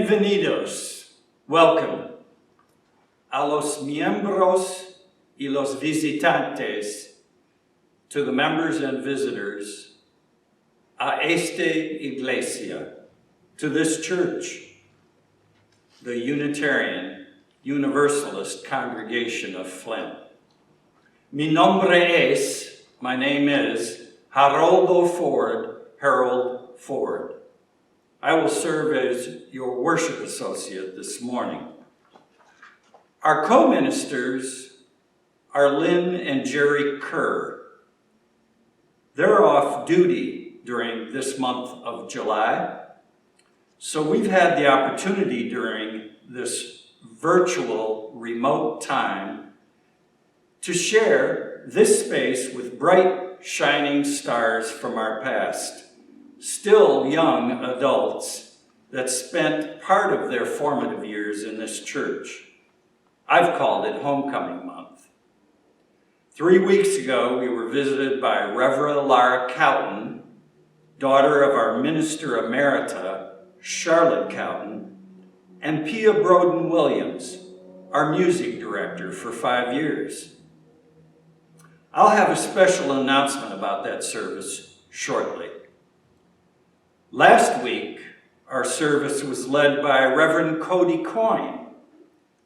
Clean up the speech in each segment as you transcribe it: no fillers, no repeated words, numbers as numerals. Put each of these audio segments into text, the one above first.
Bienvenidos, welcome, a los miembros y los visitantes, to the members and visitors, a esta iglesia, to this church, the Unitarian Universalist Congregation of Flint. Mi nombre es, my name is, Harold Ford. I will serve as your worship associate this morning. Our co-ministers are Lynn and Jerry Kerr. They're off duty during this month of July, so we've had the opportunity during this virtual remote time to share this space with bright, shining stars from our past, still young adults that spent part of their formative years in this church. I've called it Homecoming Month. 3 weeks ago, we were visited by Reverend Lara Cowton, daughter of our Minister Emerita, Charlotte Cowton, and Pia Broden Williams, our music director for 5 years. I'll have a special announcement about that service shortly. Last week, our service was led by Reverend Cody Coyne,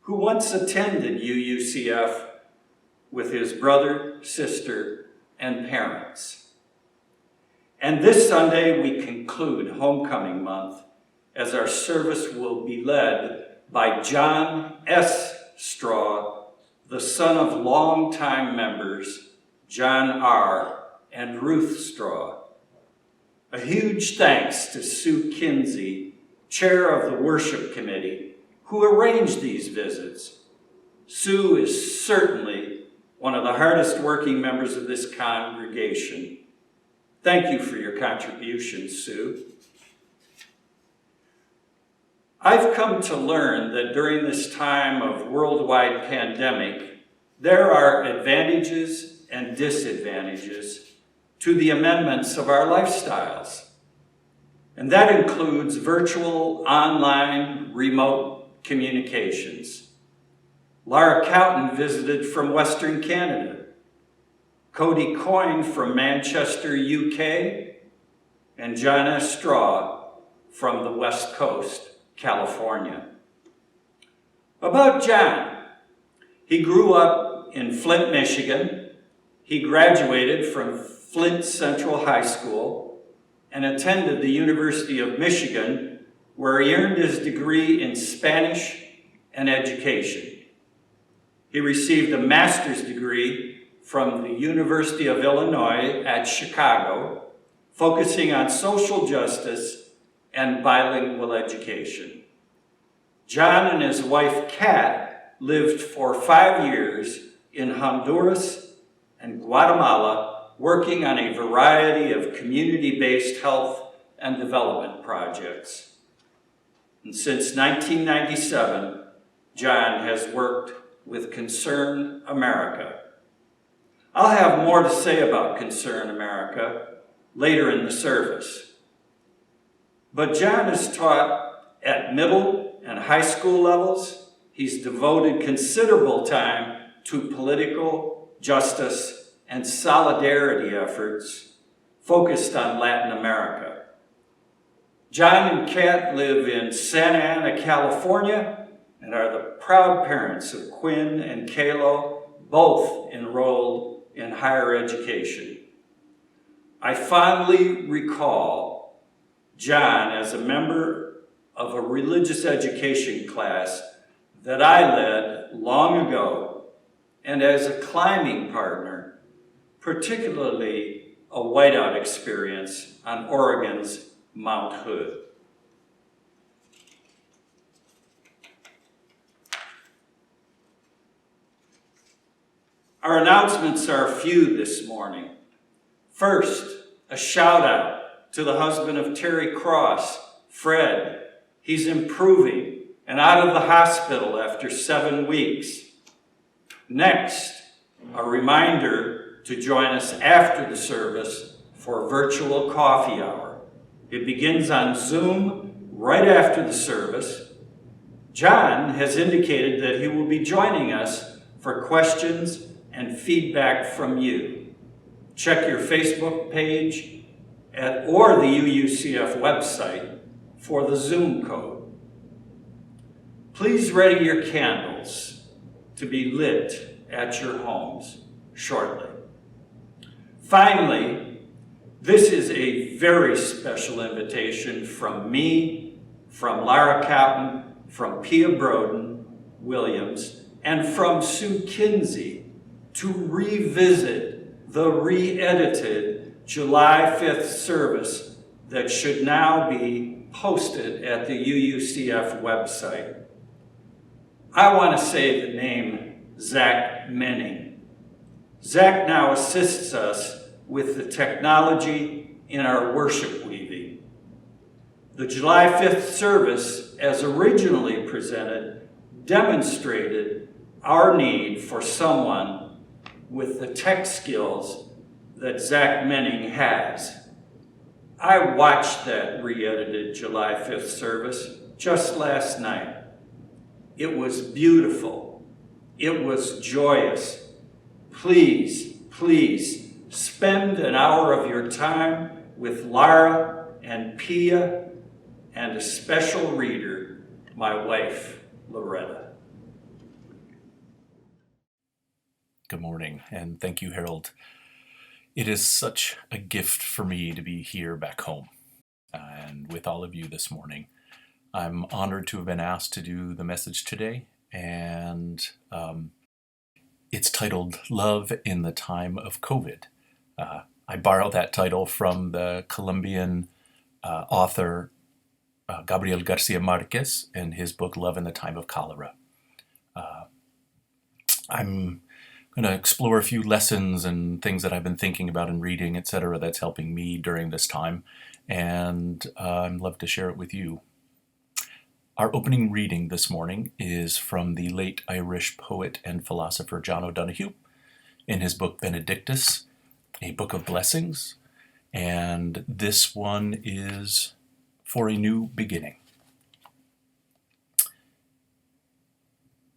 who once attended UUCF with his brother, sister, and parents. And this Sunday, we conclude Homecoming Month as our service will be led by John S. Straw, the son of longtime members John R. and Ruth Straw. A huge thanks to Sue Kinsey, chair of the worship committee, who arranged these visits. Sue is certainly one of the hardest working members of this congregation. Thank you for your contributions, Sue. I've come to learn that during this time of worldwide pandemic, there are advantages and disadvantages to the amendments of our lifestyles. And that includes virtual, online, remote communications. Lara Cowton visited from Western Canada, Cody Coyne from Manchester, UK, and John S. Straw from the West Coast, California. About John, he grew up in Flint, Michigan. He graduated from Flint Central High School and attended the University of Michigan, where he earned his degree in Spanish and education. He received a master's degree from the University of Illinois at Chicago, focusing on social justice and bilingual education. John and his wife, Kat, lived for 5 years in Honduras and Guatemala, working on a variety of community-based health and development projects. And since 1997, John has worked with Concern America. I'll have more to say about Concern America later in the service. But John is taught at middle and high school levels. He's devoted considerable time to political justice and solidarity efforts focused on Latin America. John and Kat live in Santa Ana, California, and are the proud parents of Quinn and Kalo, both enrolled in higher education. I fondly recall John as a member of a religious education class that I led long ago, and as a climbing partner, particularly a whiteout experience on Oregon's Mount Hood. Our announcements are few this morning. First, a shout out to the husband of Terry Cross, Fred. He's improving and out of the hospital after 7 weeks. Next, a reminder to join us after the service for virtual coffee hour. It begins on Zoom right after the service, John has indicated that he will be joining us for questions and feedback from you. Check your Facebook page or the UUCF website for the Zoom code. Please ready your candles to be lit at your homes shortly. Finally, this is a very special invitation from me, from Lara Cowton, from Pia Broden Williams, and from Sue Kinsey to revisit the re-edited July 5th service that should now be posted at the UUCF website. I want to say the name Zach Menning. Zach now assists us with the technology in our worship weaving. The July 5th service, as originally presented, demonstrated our need for someone with the tech skills that Zach Menning has. I watched that re-edited July 5th service just last night. It was beautiful. It was joyous. Please, please spend an hour of your time with Lara and Pia and a special reader, my wife, Loretta. Good morning, and thank you, Harold. It is such a gift for me to be here back home and with all of you this morning. I'm honored to have been asked to do the message today, and it's titled Love in the Time of COVID. I borrowed that title from the Colombian author Gabriel Garcia Marquez in his book Love in the Time of Cholera. I'm going to explore a few lessons and things that I've been thinking about and reading, etc., that's helping me during this time, and I'd love to share it with you. Our opening reading this morning is from the late Irish poet and philosopher John O'Donoghue in his book Benedictus, a book of blessings, and this one is for a new beginning.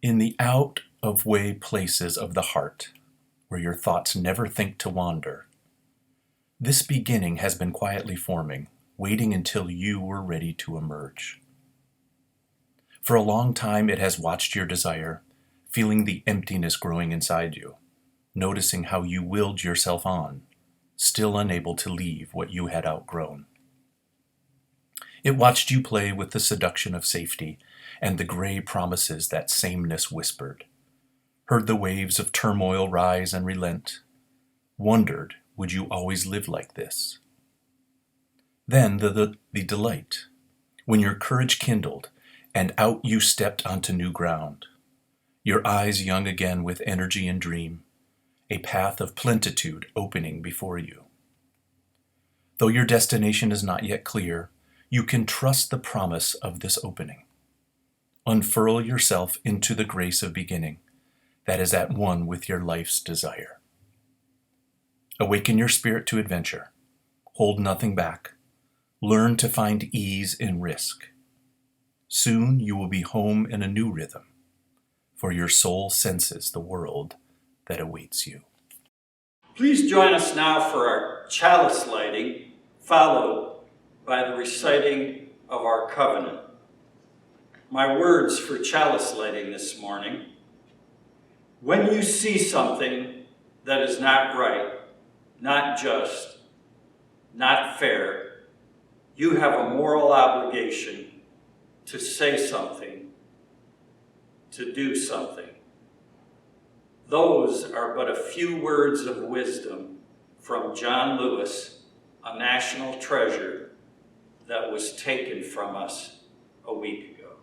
In the out-of-way places of the heart, where your thoughts never think to wander, this beginning has been quietly forming, waiting until you were ready to emerge. For a long time it has watched your desire, feeling the emptiness growing inside you, noticing how you willed yourself on, still unable to leave what you had outgrown. It watched you play with the seduction of safety and the gray promises that sameness whispered, heard the waves of turmoil rise and relent, wondered, would you always live like this? Then the delight, when your courage kindled and out you stepped onto new ground, your eyes young again with energy and dream, a path of plenitude opening before you. Though your destination is not yet clear, you can trust the promise of this opening. Unfurl yourself into the grace of beginning that is at one with your life's desire. Awaken your spirit to adventure. Hold nothing back. Learn to find ease in risk. Soon you will be home in a new rhythm, for your soul senses the world that awaits you. Please join us now for our chalice lighting, followed by the reciting of our covenant. My words for chalice lighting this morning: when you see something that is not right, not just, not fair, you have a moral obligation to say something, to do something. Those are but a few words of wisdom from John Lewis, a national treasure that was taken from us a week ago.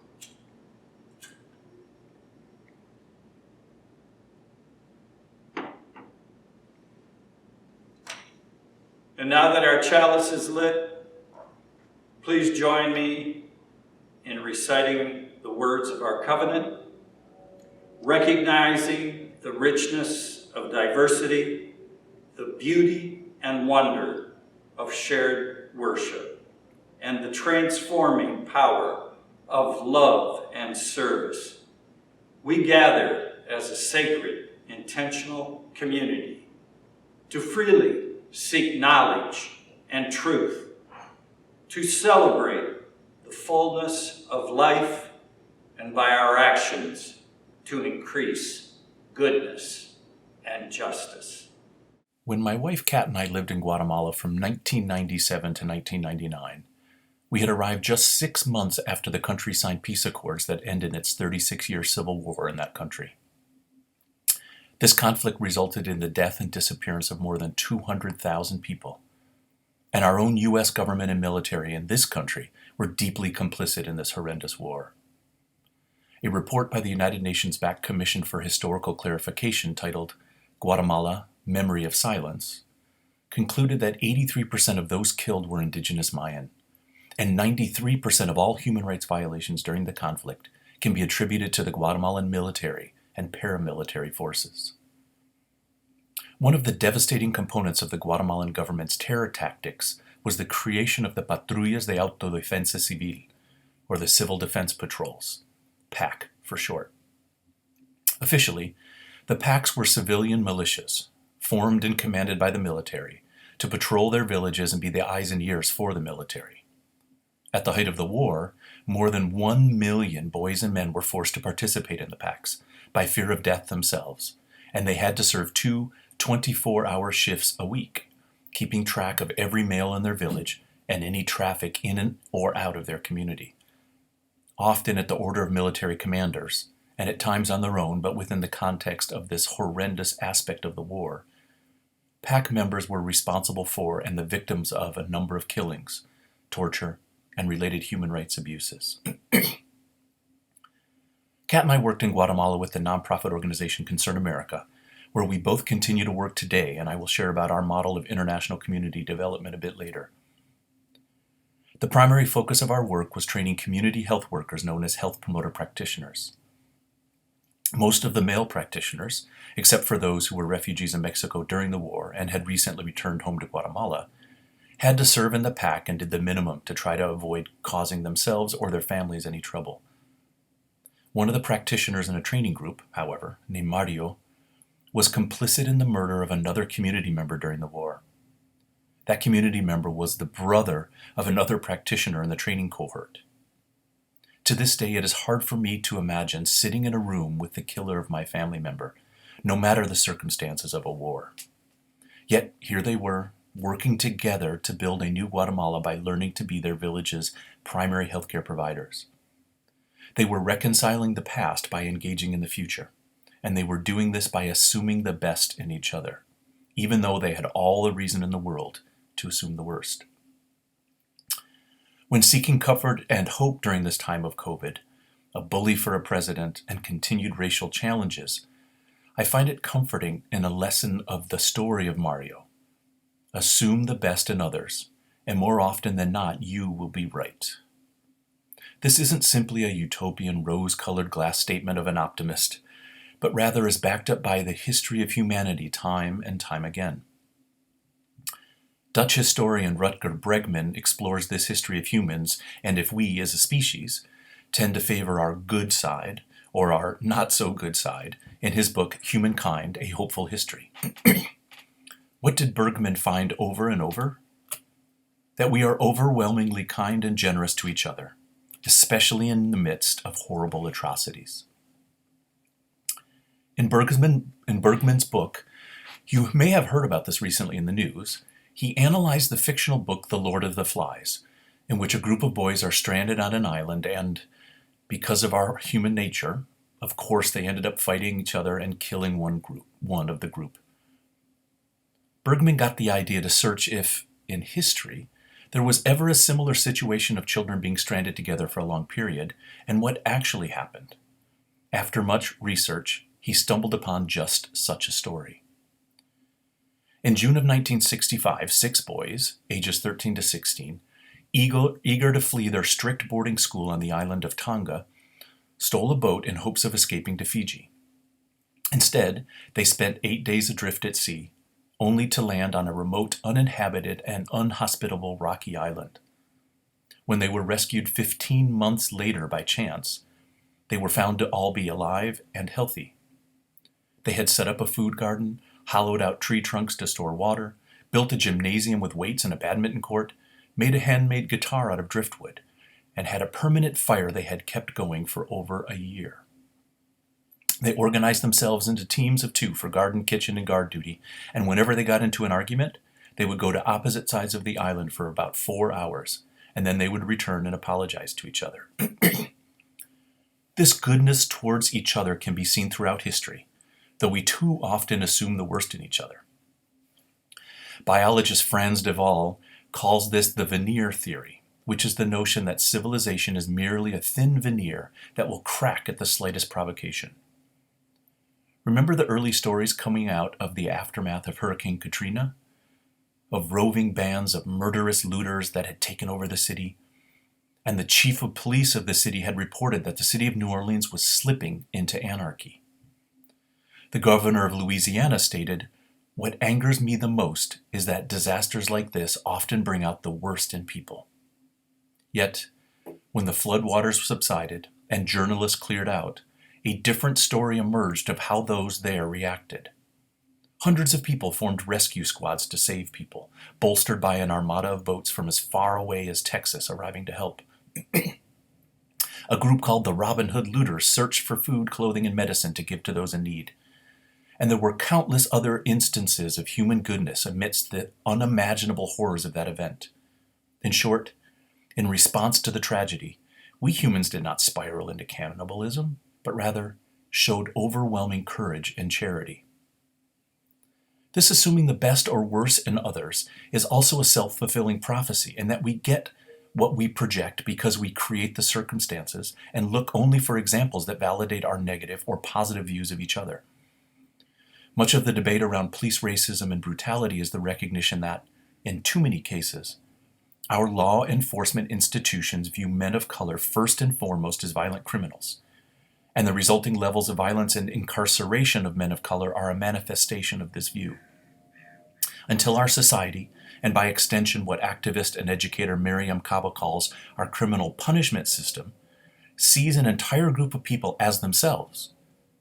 And now that our chalice is lit, please join me in reciting the words of our covenant, recognizing the richness of diversity, the beauty and wonder of shared worship, and the transforming power of love and service. We gather as a sacred, intentional community to freely seek knowledge and truth, to celebrate the fullness of life, and by our actions to increase goodness and justice. When my wife Kat and I lived in Guatemala from 1997 to 1999, we had arrived just 6 months after the country signed peace accords that ended its 36-year civil war in that country. This conflict resulted in the death and disappearance of more than 200,000 people, and our own U.S. government and military in this country were deeply complicit in this horrendous war. A report by the United Nations-backed Commission for Historical Clarification titled Guatemala, Memory of Silence, concluded that 83% of those killed were indigenous Mayan, and 93% of all human rights violations during the conflict can be attributed to the Guatemalan military and paramilitary forces. One of the devastating components of the Guatemalan government's terror tactics was the creation of the Patrullas de Autodefensa Civil, or the Civil Defense Patrols, PAC for short. Officially, the PACs were civilian militias, formed and commanded by the military, to patrol their villages and be the eyes and ears for the military. At the height of the war, more than 1 million boys and men were forced to participate in the PACs by fear of death themselves, and they had to serve 2 24-hour shifts a week, keeping track of every male in their village and any traffic in and or out of their community. Often at the order of military commanders, and at times on their own, but within the context of this horrendous aspect of the war, PAC members were responsible for and the victims of a number of killings, torture, and related human rights abuses. Kat and I worked in Guatemala with the nonprofit organization Concern America, where we both continue to work today, and I will share about our model of international community development a bit later. The primary focus of our work was training community health workers known as health promoter practitioners. Most of the male practitioners, except for those who were refugees in Mexico during the war and had recently returned home to Guatemala, had to serve in the PAC and did the minimum to try to avoid causing themselves or their families any trouble. One of the practitioners in a training group, however, named Mario, was complicit in the murder of another community member during the war. That community member was the brother of another practitioner in the training cohort. To this day, it is hard for me to imagine sitting in a room with the killer of my family member, no matter the circumstances of a war. Yet here they were, working together to build a new Guatemala by learning to be their village's primary healthcare providers. They were reconciling the past by engaging in the future, and they were doing this by assuming the best in each other, even though they had all the reason in the world to assume the worst. When seeking comfort and hope during this time of COVID, a bully for a president, and continued racial challenges, I find it comforting in a lesson of the story of Mario. Assume the best in others, and more often than not, you will be right. This isn't simply a utopian rose-colored glass statement of an optimist, but rather is backed up by the history of humanity time and time again. Dutch historian Rutger Bregman explores this history of humans, and if we, as a species, tend to favor our good side, or our not-so-good side, in his book Humankind, A Hopeful History. What did Bergman find over and over? That we are overwhelmingly kind and generous to each other, especially in the midst of horrible atrocities. In Bergman's book, you may have heard about this recently in the news, he analyzed the fictional book The Lord of the Flies, in which a group of boys are stranded on an island and, because of our human nature, of course they ended up fighting each other and killing one of the group. Bergman got the idea to search if, in history, there was ever a similar situation of children being stranded together for a long period, and what actually happened. After much research, he stumbled upon just such a story. In June of 1965, 6 boys, ages 13 to 16, eager to flee their strict boarding school on the island of Tonga, stole a boat in hopes of escaping to Fiji. Instead, they spent 8 days adrift at sea, only to land on a remote, uninhabited, and unhospitable rocky island. When they were rescued 15 months later by chance, they were found to all be alive and healthy. They had set up a food garden, hollowed out tree trunks to store water, built a gymnasium with weights and a badminton court, made a handmade guitar out of driftwood, and had a permanent fire they had kept going for over a year. They organized themselves into teams of 2 for garden, kitchen, and guard duty, and whenever they got into an argument, they would go to opposite sides of the island for about 4 hours, and then they would return and apologize to each other. This goodness towards each other can be seen throughout history, though we too often assume the worst in each other. Biologist Franz de Waal calls this the Veneer Theory, which is the notion that civilization is merely a thin veneer that will crack at the slightest provocation. Remember the early stories coming out of the aftermath of Hurricane Katrina? Of roving bands of murderous looters that had taken over the city? And the chief of police of the city had reported that the city of New Orleans was slipping into anarchy. The governor of Louisiana stated, "What angers me the most is that disasters like this often bring out the worst in people." Yet, when the floodwaters subsided and journalists cleared out, a different story emerged of how those there reacted. Hundreds of people formed rescue squads to save people, bolstered by an armada of boats from as far away as Texas arriving to help. A group called the Robin Hood Looters searched for food, clothing, and medicine to give to those in need. And there were countless other instances of human goodness amidst the unimaginable horrors of that event. In short, in response to the tragedy, we humans did not spiral into cannibalism, but rather showed overwhelming courage and charity. This assuming the best or worse in others is also a self-fulfilling prophecy in that we get what we project because we create the circumstances and look only for examples that validate our negative or positive views of each other. Much of the debate around police racism and brutality is the recognition that, in too many cases, our law enforcement institutions view men of color first and foremost as violent criminals, and the resulting levels of violence and incarceration of men of color are a manifestation of this view. Until our society, and by extension what activist and educator Miriam Kaba calls our criminal punishment system, sees an entire group of people as themselves,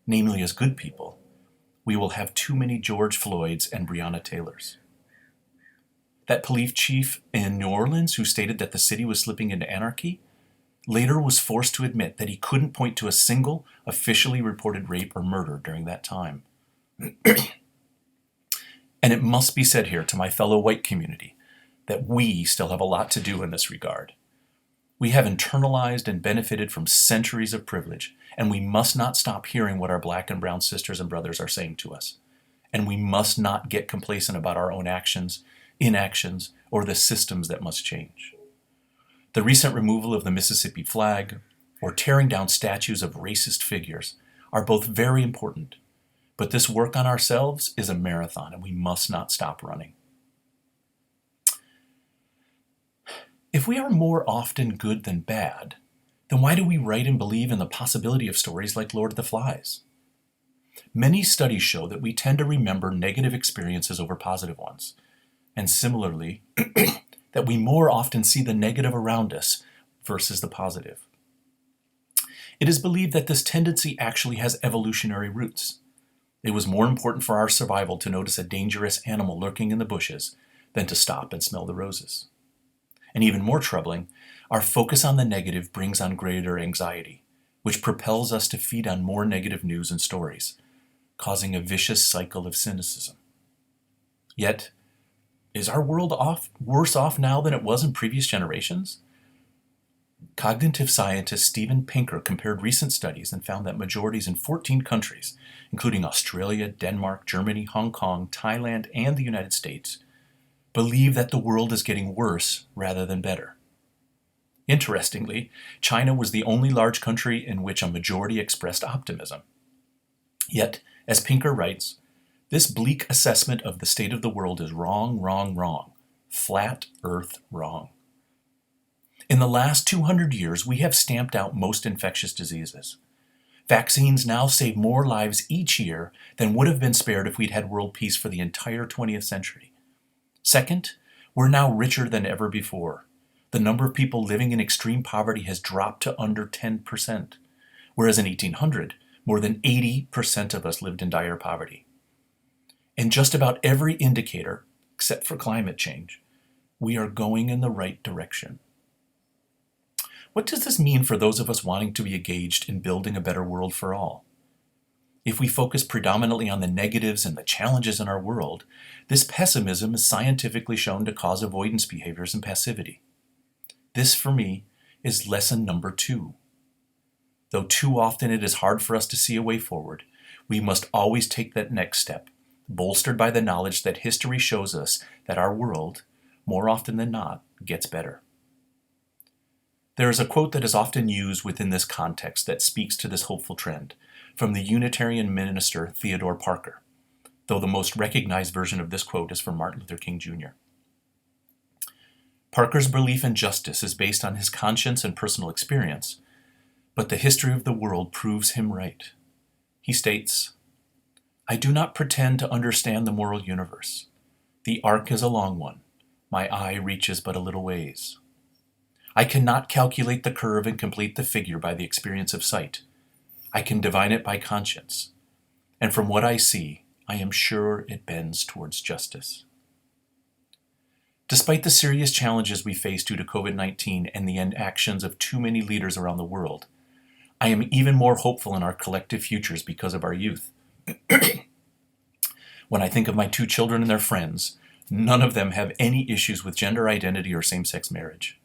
namely as good people, we will have too many George Floyds and Breonna Taylors. That police chief in New Orleans who stated that the city was slipping into anarchy later was forced to admit that he couldn't point to a single officially reported rape or murder during that time. And it must be said here to my fellow white community that we still have a lot to do in this regard. We have internalized and benefited from centuries of privilege, and we must not stop hearing what our black and brown sisters and brothers are saying to us. And we must not get complacent about our own actions, inactions, or the systems that must change. The recent removal of the Mississippi flag, or tearing down statues of racist figures, are both very important. But this work on ourselves is a marathon, and we must not stop running. If we are more often good than bad, then why do we write and believe in the possibility of stories like Lord of the Flies? Many studies show that we tend to remember negative experiences over positive ones, and similarly, that we more often see the negative around us versus the positive. It is believed that this tendency actually has evolutionary roots. It was more important for our survival to notice a dangerous animal lurking in the bushes than to stop and smell the roses. And even more troubling, our focus on the negative brings on greater anxiety, which propels us to feed on more negative news and stories, causing a vicious cycle of cynicism. Yet, is our world worse off now than it was in previous generations? Cognitive scientist Steven Pinker compared recent studies and found that majorities in 14 countries, including Australia, Denmark, Germany, Hong Kong, Thailand, and the United States, believe that the world is getting worse rather than better. Interestingly, China was the only large country in which a majority expressed optimism. Yet, as Pinker writes, this bleak assessment of the state of the world is wrong, wrong, wrong. Flat earth wrong. In the last 200 years, we have stamped out most infectious diseases. Vaccines now save more lives each year than would have been spared if we'd had world peace for the entire 20th century. Second, we're now richer than ever before. The number of people living in extreme poverty has dropped to under 10%, whereas in 1800, more than 80% of us lived in dire poverty. And just about every indicator, except for climate change, we are going in the right direction. What does this mean for those of us wanting to be engaged in building a better world for all? If we focus predominantly on the negatives and the challenges in our world, this pessimism is scientifically shown to cause avoidance behaviors and passivity. This, for me, is lesson number 2. Though too often it is hard for us to see a way forward, we must always take that next step, bolstered by the knowledge that history shows us that our world, more often than not, gets better. There is a quote that is often used within this context that speaks to this hopeful trend, from the Unitarian minister Theodore Parker, though the most recognized version of this quote is from Martin Luther King Jr. Parker's belief in justice is based on his conscience and personal experience, but the history of the world proves him right. He states, "I do not pretend to understand the moral universe. The arc is a long one. My eye reaches but a little ways. I cannot calculate the curve and complete the figure by the experience of sight. I can divine it by conscience. And from what I see, I am sure it bends towards justice." Despite the serious challenges we face due to COVID-19 and the inactions of too many leaders around the world, I am even more hopeful in our collective futures because of our youth. When I think of my 2 children and their friends, none of them have any issues with gender identity or same-sex marriage.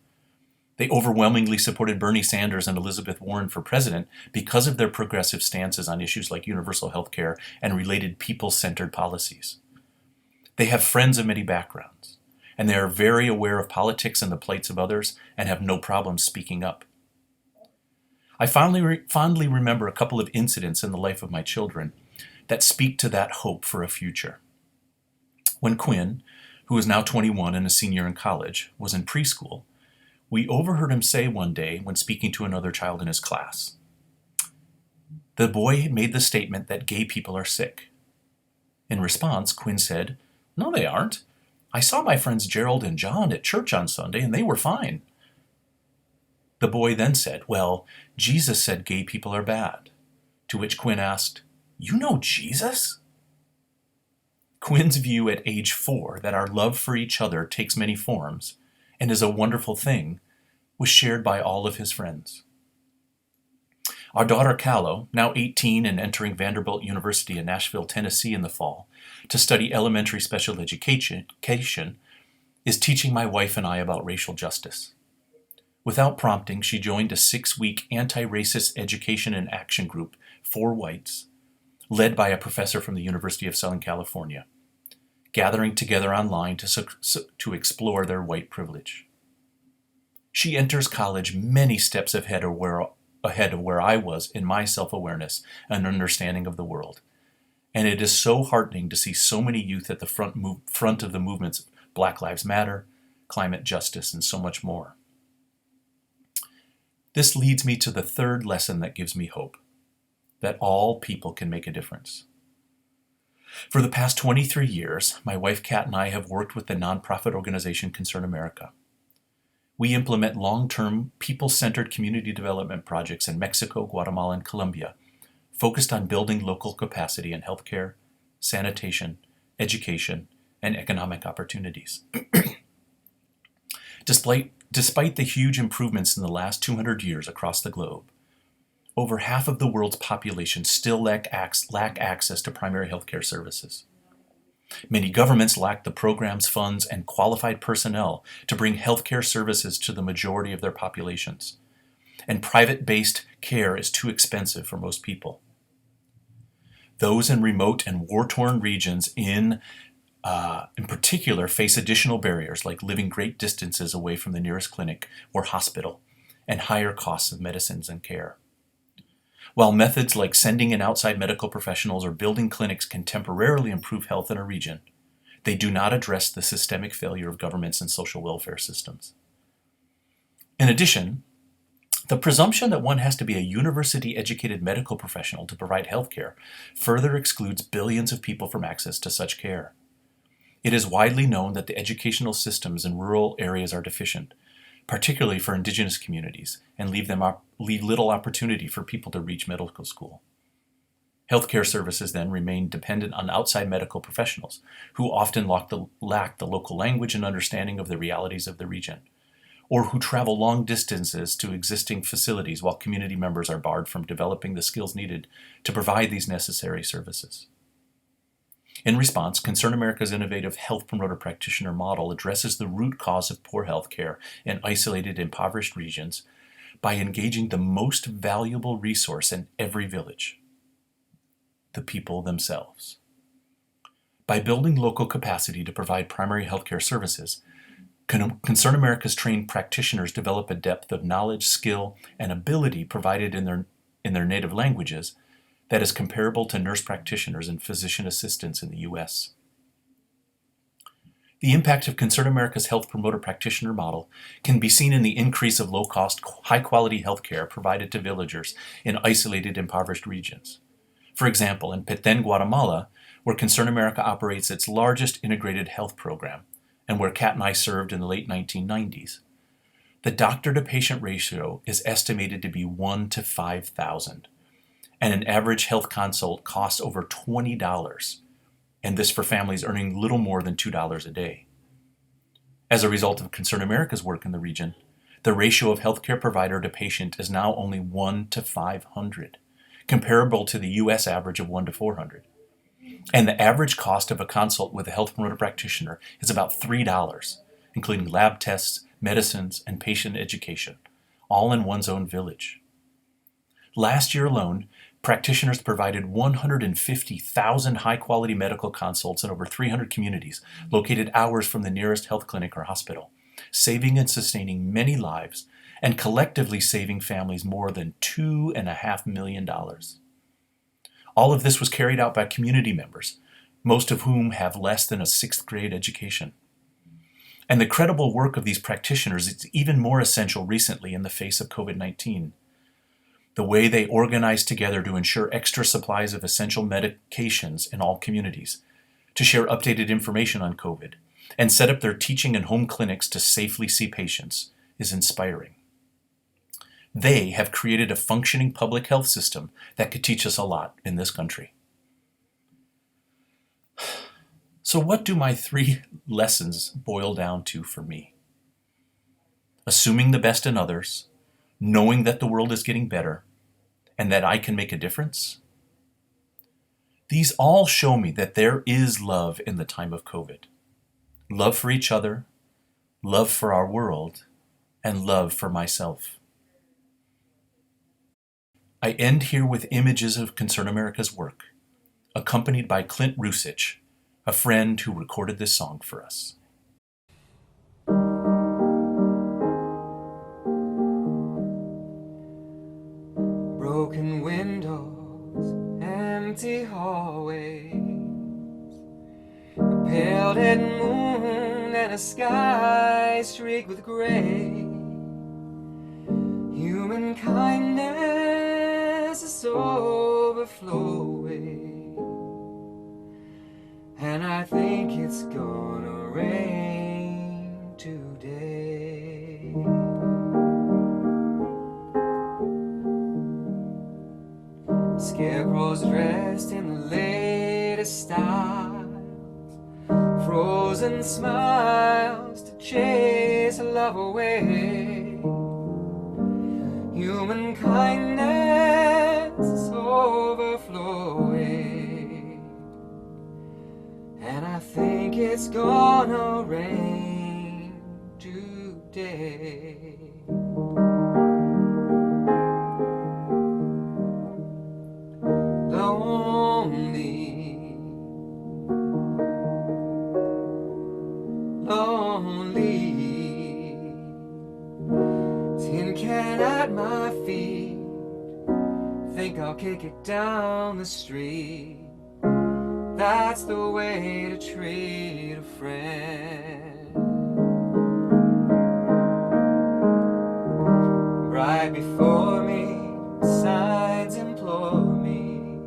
They overwhelmingly supported Bernie Sanders and Elizabeth Warren for president because of their progressive stances on issues like universal health care and related people-centered policies. They have friends of many backgrounds, and they are very aware of politics and the plights of others and have no problem speaking up. I fondly remember a couple of incidents in the life of my children that speak to that hope for a future. When Quinn, who is now 21 and a senior in college, was in preschool, we overheard him say one day when speaking to another child in his class. The boy made the statement that gay people are sick. In response, Quinn said, "No, they aren't. I saw my friends Gerald and John at church on Sunday and they were fine." The boy then said, "Well, Jesus said gay people are bad." To which Quinn asked, "You know Jesus?" Quinn's view at age 4 that our love for each other takes many forms and is a wonderful thing was shared by all of his friends. Our daughter Callow, now 18 and entering Vanderbilt University in Nashville, Tennessee in the fall to study elementary special education, is teaching my wife and I about racial justice. Without prompting, she joined a 6-week anti-racist education and action group for whites, led by a professor from the University of Southern California, gathering together online to explore their white privilege. She enters college many steps ahead of where I was in my self-awareness and understanding of the world, and it is so heartening to see so many youth at the front of the movements of Black Lives Matter, climate justice, and so much more. This leads me to the 3rd lesson that gives me hope, that all people can make a difference. For the past 23 years, my wife Kat and I have worked with the nonprofit organization Concern America. We implement long-term, people-centered community development projects in Mexico, Guatemala, and Colombia, focused on building local capacity in healthcare, sanitation, education, and economic opportunities. Despite the huge improvements in the last 200 years across the globe, over half of the world's population still lack access to primary healthcare services. Many governments lack the programs, funds, and qualified personnel to bring healthcare services to the majority of their populations, and private-based care is too expensive for most people. Those in remote and war-torn regions in particular face additional barriers like living great distances away from the nearest clinic or hospital and higher costs of medicines and care. While methods like sending in outside medical professionals or building clinics can temporarily improve health in a region, they do not address the systemic failure of governments and social welfare systems. In addition, the presumption that one has to be a university-educated medical professional to provide health care further excludes billions of people from access to such care. It is widely known that the educational systems in rural areas are deficient, particularly for indigenous communities, and leave little opportunity for people to reach medical school. Healthcare services then remain dependent on outside medical professionals, who often lack the local language and understanding of the realities of the region, or who travel long distances to existing facilities while community members are barred from developing the skills needed to provide these necessary services. In response, Concern America's innovative health promoter practitioner model addresses the root cause of poor health care in isolated, impoverished regions by engaging the most valuable resource in every village: the people themselves. By building local capacity to provide primary healthcare services, Concern America's trained practitioners develop a depth of knowledge, skill, and ability provided in their native languages that is comparable to nurse practitioners and physician assistants in the U.S. The impact of Concern America's health promoter practitioner model can be seen in the increase of low-cost, high-quality healthcare provided to villagers in isolated, impoverished regions. For example, in Petén, Guatemala, where Concern America operates its largest integrated health program, and where Kat and I served in the late 1990s, the doctor-to-patient ratio is estimated to be 1 to 5,000, and an average health consult costs over $20, and this for families earning little more than $2 a day. As a result of Concern America's work in the region, the ratio of healthcare provider to patient is now only 1 to 500, comparable to the U.S. average of 1 to 400. And the average cost of a consult with a health promoter practitioner is about $3, including lab tests, medicines, and patient education, all in one's own village. Last year alone, practitioners provided 150,000 high-quality medical consults in over 300 communities located hours from the nearest health clinic or hospital, saving and sustaining many lives and collectively saving families more than $2.5 million. All of this was carried out by community members, most of whom have less than a 6th grade education. And the credible work of these practitioners is even more essential recently in the face of COVID-19. The way they organized together to ensure extra supplies of essential medications in all communities, to share updated information on COVID, and set up their teaching and home clinics to safely see patients is inspiring. They have created a functioning public health system that could teach us a lot in this country. So what do my 3 lessons boil down to for me? Assuming the best in others, knowing that the world is getting better, and that I can make a difference. These all show me that there is love in the time of COVID. Love for each other, love for our world, and love for myself. I end here with images of Concern America's work, accompanied by Clint Rusich, a friend who recorded this song for us. Broken windows, empty hallways, a pale-lit moon and a sky streaked with gray. Human kindness is overflowing, and I think it's gonna rain today. Scarecrows dressed in the latest styles, frozen smiles to chase love away. Human kindness is overflowing, and I think it's gonna rain today. Lonely, lonely, tin can at my feet, think I'll kick it down the street. That's the way to treat a friend. Right before me, signs implore me,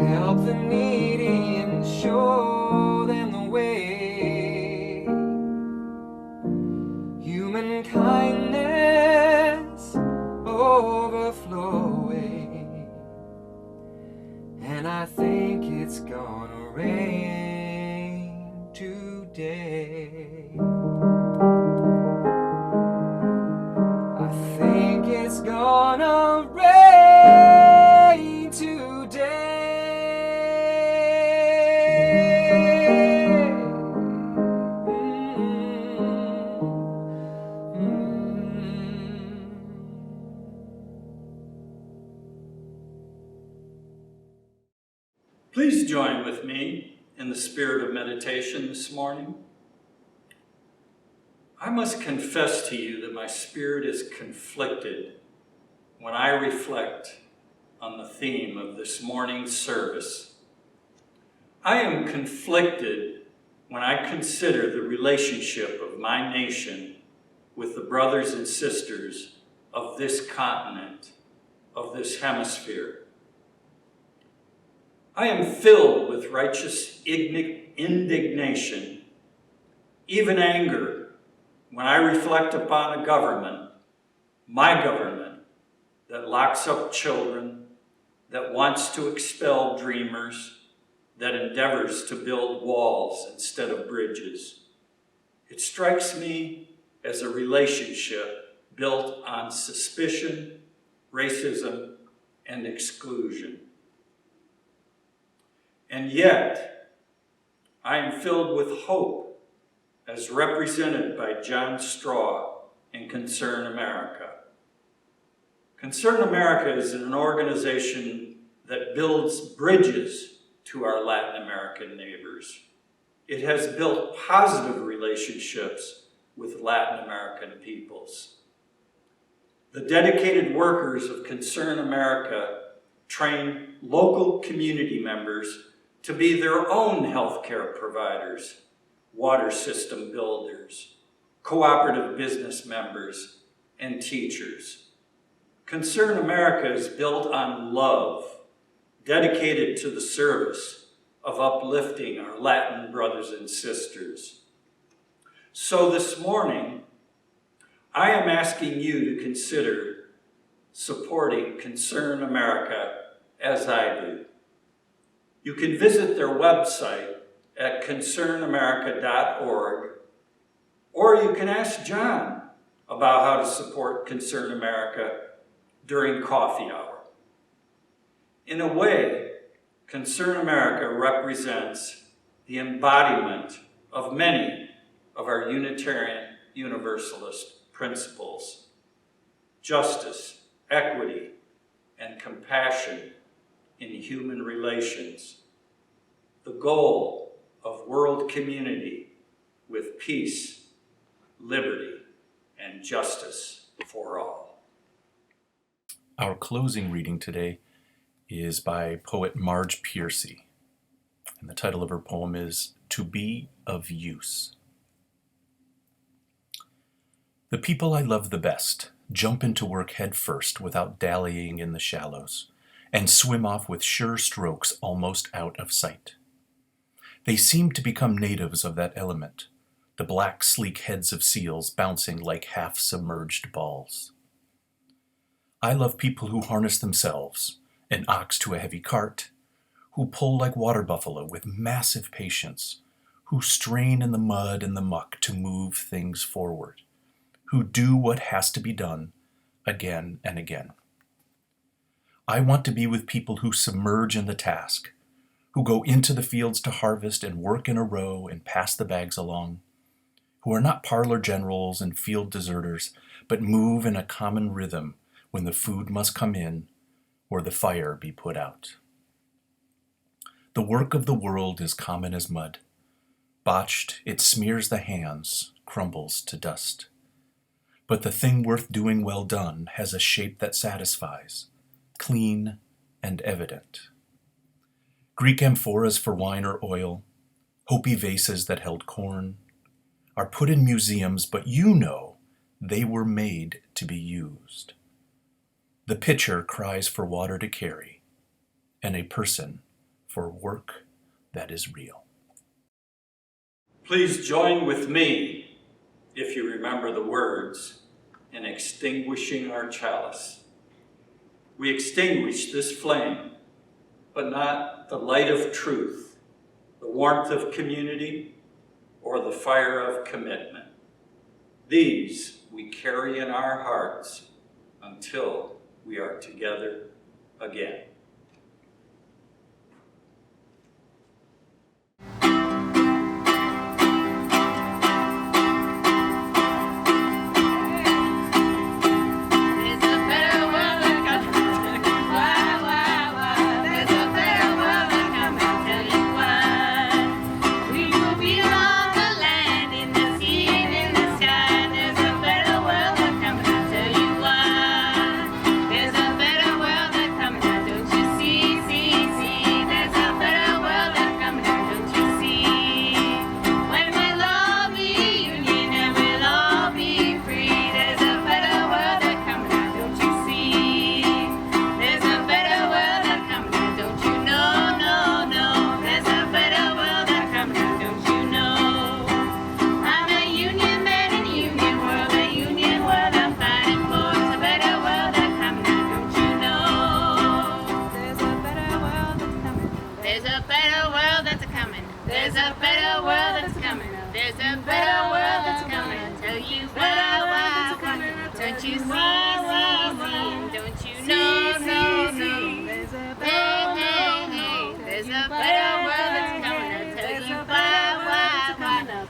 help the needy and show them the way. Humankind I think it's gonna rain today. I think it's gonna rain today. Please join with me in the spirit of meditation this morning. I must confess to you that my spirit is conflicted when I reflect on the theme of this morning's service. I am conflicted when I consider the relationship of my nation with the brothers and sisters of this continent, of this hemisphere. I am filled with righteous indignation, even anger, when I reflect upon a government, my government, that locks up children, that wants to expel dreamers, that endeavors to build walls instead of bridges. It strikes me as a relationship built on suspicion, racism, and exclusion. And yet, I am filled with hope as represented by John Straw in Concern America. Concern America is an organization that builds bridges to our Latin American neighbors. It has built positive relationships with Latin American peoples. The dedicated workers of Concern America train local community members to be their own healthcare providers, water system builders, cooperative business members, and teachers. Concern America is built on love, dedicated to the service of uplifting our Latin brothers and sisters. So this morning, I am asking you to consider supporting Concern America as I do. You can visit their website at concernamerica.org, or you can ask John about how to support Concern America during coffee hour. In a way, Concern America represents the embodiment of many of our Unitarian Universalist principles: justice, equity, and compassion in human relations, the goal of world community with peace, liberty, and justice for all. Our closing reading today is by poet Marge Piercy, and the title of her poem is To Be of Use. The people I love the best jump into work head first without dallying in the shallows, and swim off with sure strokes almost out of sight. They seem to become natives of that element, the black, sleek heads of seals bouncing like half-submerged balls. I love people who harness themselves, an ox to a heavy cart, who pull like water buffalo with massive patience, who strain in the mud and the muck to move things forward, who do what has to be done again and again. I want to be with people who submerge in the task, who go into the fields to harvest and work in a row and pass the bags along, who are not parlor generals and field deserters, but move in a common rhythm when the food must come in or the fire be put out. The work of the world is common as mud. Botched, it smears the hands, crumbles to dust. But the thing worth doing well done has a shape that satisfies, clean and evident. Greek amphoras for wine or oil, Hopi vases that held corn, are put in museums, but you know they were made to be used. The pitcher cries for water to carry, and a person for work that is real. Please join with me, if you remember the words, in extinguishing our chalice. We extinguish this flame, but not the light of truth, the warmth of community, or the fire of commitment. These we carry in our hearts until we are together again.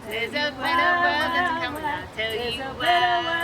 There's a better world that's coming, I'll tell you why.